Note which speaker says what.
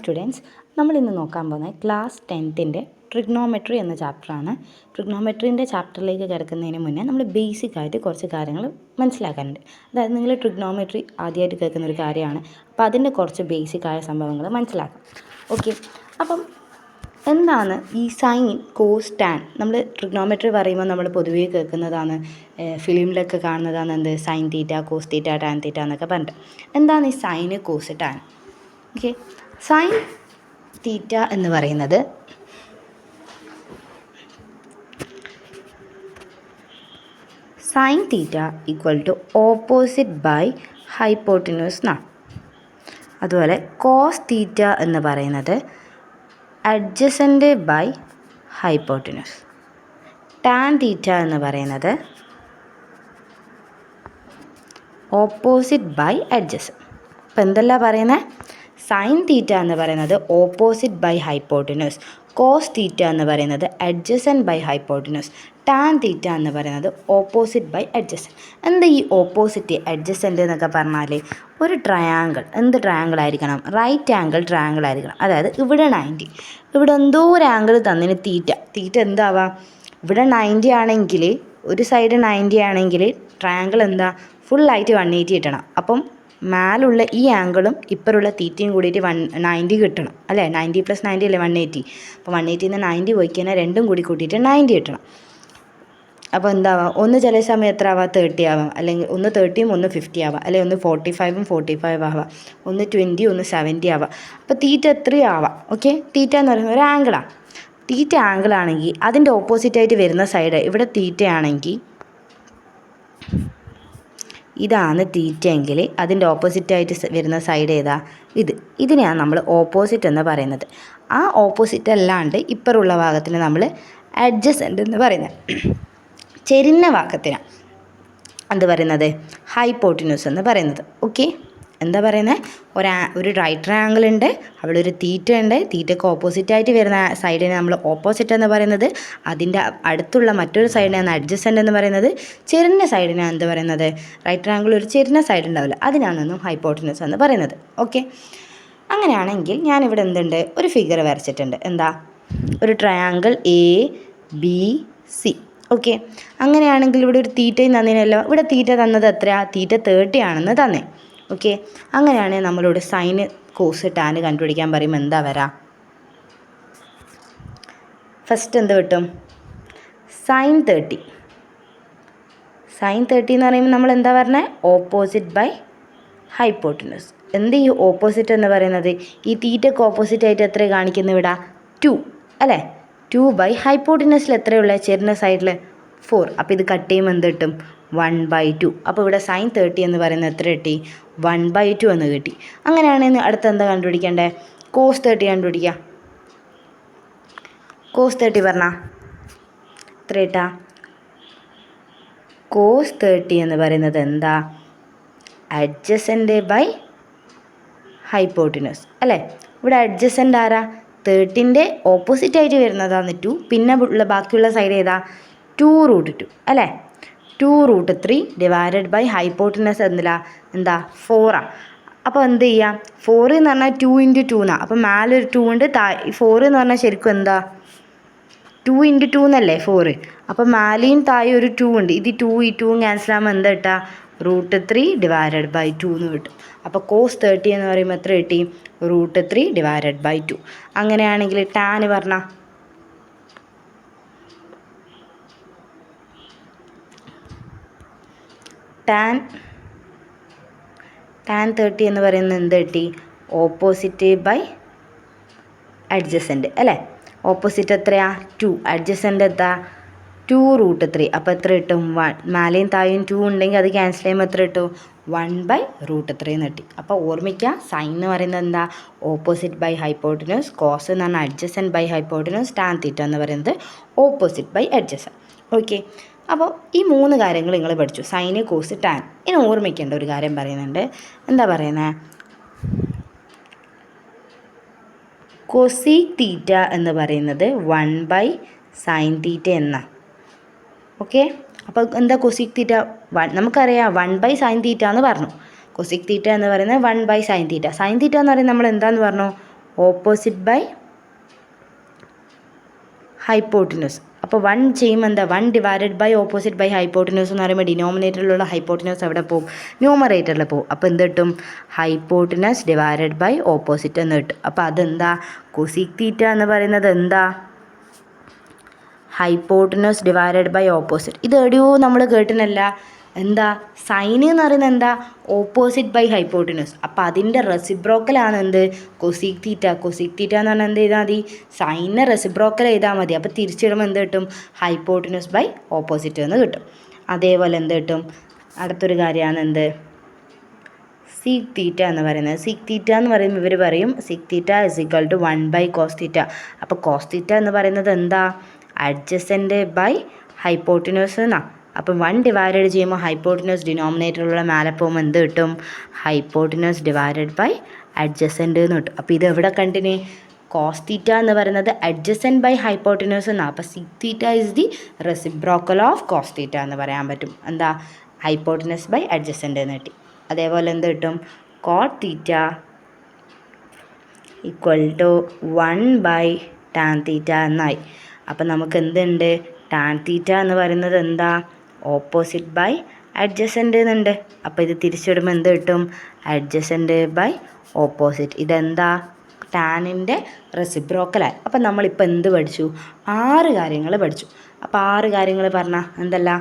Speaker 1: Students, നമ്മളിന്ന് നോക്കാൻ പോകുന്നത് ക്ലാസ് 10ൻ്റെ ട്രിഗ്നോമെട്രി എന്ന ചാപ്റ്ററാണ്. ട്രിഗ്നോമെട്രീൻ്റെ ചാപ്റ്ററിലേക്ക് കിടക്കുന്നതിന് മുന്നേ നമ്മൾ ബേസിക്കായിട്ട് കുറച്ച് കാര്യങ്ങൾ മനസ്സിലാക്കാനുണ്ട്. അതായത് നിങ്ങൾ ട്രിഗ്നോമെട്രി ആദ്യമായിട്ട് കേൾക്കുന്ന ഒരു കാര്യമാണ്. അപ്പോൾ അതിൻ്റെ കുറച്ച് ബേസിക്കായ സംഭവങ്ങൾ മനസ്സിലാക്കാം. ഓക്കെ, അപ്പം എന്താണ് ഈ സൈൻ, കോസ്, ടാൻ? നമ്മൾ ട്രിഗ്നോമെട്രി പറയുമ്പോൾ നമ്മൾ പൊതുവേ കേൾക്കുന്നതാണ്, ഫിലിമിലൊക്കെ കാണുന്നതാണ് എന്ത്, sine theta, cos theta, tan theta എന്നൊക്കെ പറഞ്ഞിട്ട്. എന്താണ് ഈ sine, cos, tan? Okay, sine theta എന്ന് പറയുന്നത് sine theta equal to opposite by hypotenuse എന്നാണ്. അതുപോലെ കോസ് തീറ്റ എന്ന് പറയുന്നത് adjacent by hypotenuse. Tan theta എന്ന് പറയുന്നത് ഓപ്പോസിറ്റ് ബൈ അഡ്ജസൻ്റ്. അപ്പോൾ എന്തെല്ലാം പറയുന്നത്? സൈൻ തീറ്റ എന്ന് പറയുന്നത് opposite by hypotenuse, cos theta എന്ന് പറയുന്നത് adjacent by hypotenuse, tan theta എന്ന് പറയുന്നത് ഓപ്പോസിറ്റ് ബൈ അഡ്ജസൻ്റ്. എന്താ ഈ ഓപ്പോസിറ്റ്, അഡ്ജസൻ്റ് എന്നൊക്കെ പറഞ്ഞാൽ ഒരു ട്രയാങ്കിൾ, എന്ത് ട്രയാങ്കിൾ ആയിരിക്കണം? റൈറ്റ് ആംഗിൾ ട്രയാങ്കിൾ ആയിരിക്കണം. അതായത് ഇവിടെ 90, ഇവിടെ എന്തോ ഒരു ആംഗിൾ തന്നിന് തീറ്റ എന്താവാം? ഇവിടെ 90 ആണെങ്കിൽ, ഒരു സൈഡ് 90 ആണെങ്കിൽ ട്രയാങ്കിൾ എന്താ? ഫുള്ളായിട്ട് 180 കിട്ടണം. അപ്പം മേലുള്ള ഈ ആംഗിളും ഇപ്പറുള്ള തീറ്റയും കൂടിയിട്ട് 90 കിട്ടണം അല്ലേ? 90 + 90 അല്ലേ 180. അപ്പോൾ 180 നിന്ന് 90 പോയി കഴിഞ്ഞാൽ രണ്ടും കൂടി കൂട്ടിയിട്ട് 90 കിട്ടണം. അപ്പോൾ എന്താവാം? ഒന്ന് ചില സമയം എത്ര ആവാം? 30 ആവാം, അല്ലെങ്കിൽ ഒന്ന് 30ഉം ഒന്ന് 50 ആവാം, അല്ലെങ്കിൽ ഒന്ന് 45ഉം 45 ആവാം, ഒന്ന് 20 ഒന്ന് 70 ആവാം. അപ്പോൾ തീറ്റ എത്രയും ആവാം. ഓക്കെ, തീറ്റ എന്ന് പറയുന്നത് ഒരു ആംഗിളാണ്. തീറ്റ ആംഗിളാണെങ്കിൽ അതിൻ്റെ ഓപ്പോസിറ്റായിട്ട് വരുന്ന സൈഡ് ഇവിടെ തീറ്റ ആണെങ്കിൽ, ഇതാണ് തീറ്റ എങ്കിൽ അതിൻ്റെ ഓപ്പോസിറ്റായിട്ട് വരുന്ന സൈഡ് ഏതാ? ഇതിനെയാണ് നമ്മൾ ഓപ്പോസിറ്റ് എന്ന് പറയുന്നത്. ആ ഓപ്പോസിറ്റ് അല്ലാണ്ട് ഇപ്പറുള്ള ഭാഗത്തിന് നമ്മൾ അഡ്ജസൻ്റ് എന്ന് പറയുന്നത്. ചെരിഞ്ഞ ഭാഗത്തിനാണ് എന്ത് പറയുന്നത്? ഹൈപ്പോട്ടിന്യൂസ് എന്ന് പറയുന്നത്. ഓക്കെ, എന്താ പറയുന്നത്? ഒരു റൈറ്റ് ട്രയാങ്കിൾ ഉണ്ട്, അവിടെ ഒരു തീറ്റ ഉണ്ട്, തീറ്റയ്ക്ക് ഓപ്പോസിറ്റായിട്ട് വരുന്ന സൈഡിനെ നമ്മൾ ഓപ്പോസിറ്റ് എന്ന് പറയുന്നത്. അതിൻ്റെ അടുത്തുള്ള മറ്റൊരു സൈഡിനെയാണ് അഡ്ജസൻ്റ് എന്ന് പറയുന്നത്. ചെരിഞ്ഞ സൈഡിനാണ് എന്ത് പറയുന്നത്? റൈറ്റ് ട്രയാങ്കിൾ ഒരു ചെരിഞ്ഞ സൈഡ് ഉണ്ടാവില്ല, അതിനാണെന്നും ഹൈപ്പോട്ടിന്യൂസ് എന്ന് പറയുന്നത്. ഓക്കെ, അങ്ങനെയാണെങ്കിൽ ഞാനിവിടെ എന്തുണ്ട്? ഒരു ഫിഗർ വരച്ചിട്ടുണ്ട്. എന്താ? ഒരു ട്രയാങ്കിൾ ABC. ഓക്കെ, അങ്ങനെയാണെങ്കിൽ ഇവിടെ ഒരു തീറ്റയും തന്നതിനല്ലോ. ഇവിടെ തീറ്റ തന്നത് എത്രയാ? തീറ്റ 30 ആണെന്ന് തന്നെ. ഓക്കെ, അങ്ങനെയാണെങ്കിൽ നമ്മളോട് സൈന്, കോസ്, ടാൻ കണ്ടുപിടിക്കാൻ പറയുമ്പോൾ എന്താ വരാം? ഫസ്റ്റ് എന്ത് കിട്ടും? സൈൻ 30. സൈൻ 30 എന്ന് പറയുമ്പോൾ നമ്മൾ എന്താ പറഞ്ഞത്? Opposite by hypotenuse. എന്ത് ഈ ഓപ്പോസിറ്റ് എന്ന് പറയുന്നത്? ഈ തീറ്റയ്ക്ക് ഓപ്പോസിറ്റായിട്ട് എത്ര കാണിക്കുന്നു ഇവിടെ? 2 അല്ലേ? 2 ബൈ ഹൈപ്പോട്ടിന്യൂസിൽ എത്രയുള്ള? ചെരിഞ്ഞ സൈഡിൽ 4. അപ്പോൾ ഇത് കട്ട് ചെയ്യുമ്പോൾ എന്ത് കിട്ടും? 1/2. അപ്പോൾ ഇവിടെ സൈൻ 30 എന്ന് പറയുന്നത് എത്ര കിട്ടി? 1/2 എന്ന് കിട്ടി. അങ്ങനെയാണെങ്കിൽ അടുത്ത് എന്താ കണ്ടുപിടിക്കേണ്ടത്? കോസ് 30 കണ്ടുപിടിക്കുക. കോസ് 30 പറഞ്ഞാൽ എത്ര കിട്ടാ? കോസ് 30 എന്ന് പറയുന്നത് എന്താ? അഡ്ജസൻ്റ് ബൈ ഹൈപ്പോട്ടിന്യൂസ് അല്ലേ? ഇവിടെ അഡ്ജസൻ്റ് ആരാ? 30ൻ്റെ ഓപ്പോസിറ്റായിട്ട് വരുന്നതാണ് 2. പിന്നെ ഉള്ള ബാക്കിയുള്ള സൈഡ് ഏതാ? 2√2 അല്ലേ? 2√3 ഡിവൈഡഡ് ബൈ ഹൈപ്പോട്ടിനസ് എന്താ? 4. അപ്പോൾ എന്ത് ചെയ്യാം? 4 എന്ന് പറഞ്ഞാൽ 2 × 2 എന്നാണ്. അപ്പോൾ മേലൊരു 2 ഉണ്ട്, 4 എന്ന് പറഞ്ഞാൽ ശരിക്കും എന്താ? 2 × 2 എന്നല്ലേ 4. അപ്പോൾ മേലെയും താഴെ ഒരു 2 ഉണ്ട്. ഇത് 2 ഈ 2 ക്യാൻസൽ ആകുമ്പോൾ എന്താ കിട്ടുക? √3 ഡിവൈഡഡ് ബൈ 2 എന്ന് കിട്ടും. അപ്പോൾ കോസ് 30 എന്ന് പറയുമ്പോൾ എത്ര കിട്ടി? √3 ഡിവൈഡഡ് ബൈ 2. അങ്ങനെയാണെങ്കിൽ ടാൻ പറഞ്ഞാൽ ടാൻ 30 എന്ന് പറയുന്നത് എന്ത് കിട്ടി? ഓപ്പോസിറ്റ് ബൈ അഡ്ജസൻ്റ് അല്ലേ? ഓപ്പോസിറ്റ് എത്രയാ? 2. അഡ്ജസൻ്റ് എന്താ? 2√3. അപ്പോൾ എത്ര കിട്ടും? 1. മേലെയും താഴെയും 2 ഉണ്ടെങ്കിൽ അത് ക്യാൻസൽ ചെയ്യുമ്പോൾ എത്ര കിട്ടും? 1/√3 എന്ന് കിട്ടി. അപ്പോൾ ഓർമ്മിക്കുക, സൈൻ എന്ന് പറയുന്നത് എന്താ? ഓപ്പോസിറ്റ് ബൈ ഹൈപ്പോട്ടിന്യൂസ്, കോസ് എന്ന് പറഞ്ഞാൽ adjacent by hypotenuse, tan theta എന്ന് പറയുന്നത് ഓപ്പോസിറ്റ് ബൈ അഡ്ജസൻ്റ്. ഓക്കെ, അപ്പോൾ ഈ 3 കാര്യങ്ങൾ നിങ്ങൾ പഠിച്ചു, സൈന്, കോസ്, ടാൻ. ഇനി ഓർമ്മിക്കേണ്ട ഒരു കാര്യം പറയുന്നുണ്ട്. എന്താ പറയുന്നത്? കൊസീക് തീറ്റ എന്ന് പറയുന്നത് 1/sin തീറ്റ എന്ന. ഓക്കെ, അപ്പോൾ എന്താ കൊസീക് തീറ്റ? നമുക്കറിയാം 1/sin തീറ്റ എന്ന് പറഞ്ഞു. കൊസീക് തീറ്റ എന്ന് പറയുന്നത് 1/sin തീറ്റ. സൈൻ തീറ്റ എന്ന് പറയുന്നത് നമ്മൾ എന്താന്ന് പറഞ്ഞു? Opposite by hypotenuse. അപ്പോൾ 1 ചെയ്യുമ്പോൾ എന്താ 1 divided by opposite by hypotenuse എന്ന് പറയുമ്പോൾ ഡിനോമിനേറ്ററിലുള്ള ഹൈപ്പോട്ടിനസ് എവിടെ പോകും? ന്യൂമറേറ്ററിൽ പോകും. അപ്പോൾ എന്ത് കിട്ടും? ഹൈപ്പോട്ടിനസ് ഡിവൈഡഡ് ബൈ ഓപ്പോസിറ്റ് എന്ന് കിട്ടും. അപ്പോൾ അതെന്താ? കൊസീക് തീറ്റ എന്ന് പറയുന്നത് എന്താ? Hypotenuse divided by opposite. ഇത് എവിടെയോ നമ്മൾ കേട്ടിനല്ല. എന്താ? സൈന് എന്ന് പറയുന്നത് എന്താ? Opposite by hypotenuse. അപ്പോൾ അതിൻ്റെ റെസിപ്രോക്കലാണ് എന്ത്? Cosec theta. കൊസീക് തീറ്റ എന്ന് പറഞ്ഞാൽ എന്ത് ചെയ്താൽ മതി? സൈനിനെ റെസിപ്രോക്കൽ ചെയ്താൽ മതി. അപ്പോൾ തിരിച്ചിടുമ്പോൾ എന്ത് കിട്ടും? ഹൈപ്പോട്ടിനസ് ബൈ ഓപ്പോസിറ്റ് എന്ന് കിട്ടും. അതേപോലെ എന്ത് കിട്ടും? അടുത്തൊരു കാര്യമാണ് എന്ത്? സീക് തീറ്റ എന്ന് പറയുന്നത്. സീക് തീറ്റ എന്ന് പറയുമ്പോൾ ഇവർ പറയും sec theta is equal to 1 by cos theta. അപ്പോൾ കോസ് തീറ്റ എന്ന് പറയുന്നത് എന്താ? അഡ്ജസൻ്റ് ബൈ ഹൈപ്പോട്ടിനസ് എന്നാണ്. അപ്പം 1 ഡിവൈഡഡ് ചെയ്യുമ്പോൾ ഹൈപ്പോട്ടിനസ് ഡിനോമിനേറ്ററിലുള്ള മേലെ പോകുമ്പോൾ എന്ത് കിട്ടും? ഹൈപ്പോട്ടിനസ് ഡിവൈഡഡ് ബൈ അഡ്ജസൻ്റ് എന്ന് കിട്ടും. അപ്പോൾ ഇത് എവിടെ കണ്ടിന്? കോസ് തീറ്റ എന്ന് പറയുന്നത് അഡ്ജസൻ്റ് ബൈ ഹൈപ്പോട്ടിനസ് എന്നാണ്. അപ്പോൾ sec theta is the reciprocal of cos theta എന്ന് പറയാൻ പറ്റും. എന്താ? ഹൈപ്പോട്ടിനസ് ബൈ അഡ്ജസൻ്റ് എന്ന് കിട്ടി. അതേപോലെ എന്ത് കിട്ടും? Cot theta equal to 1 by tan theta എന്നായി. അപ്പം നമുക്ക് എന്തുണ്ട്? ടാൻ തീറ്റ എന്ന് പറയുന്നത് എന്താ? ഓപ്പോസിറ്റ് ബൈ അഡ്ജസൻ്റ് എന്നുണ്ട്. അപ്പോൾ ഇത് തിരിച്ചിടുമ്പോൾ എന്ത് കിട്ടും? Adjacent by opposite. ഇതെന്താ? ടാനിൻ്റെ റെസിപ്രോക്കലായി. അപ്പം നമ്മളിപ്പോൾ എന്ത് പഠിച്ചു? 6 കാര്യങ്ങൾ പഠിച്ചു. അപ്പോൾ 6 കാര്യങ്ങൾ പറഞ്ഞാൽ എന്തല്ല?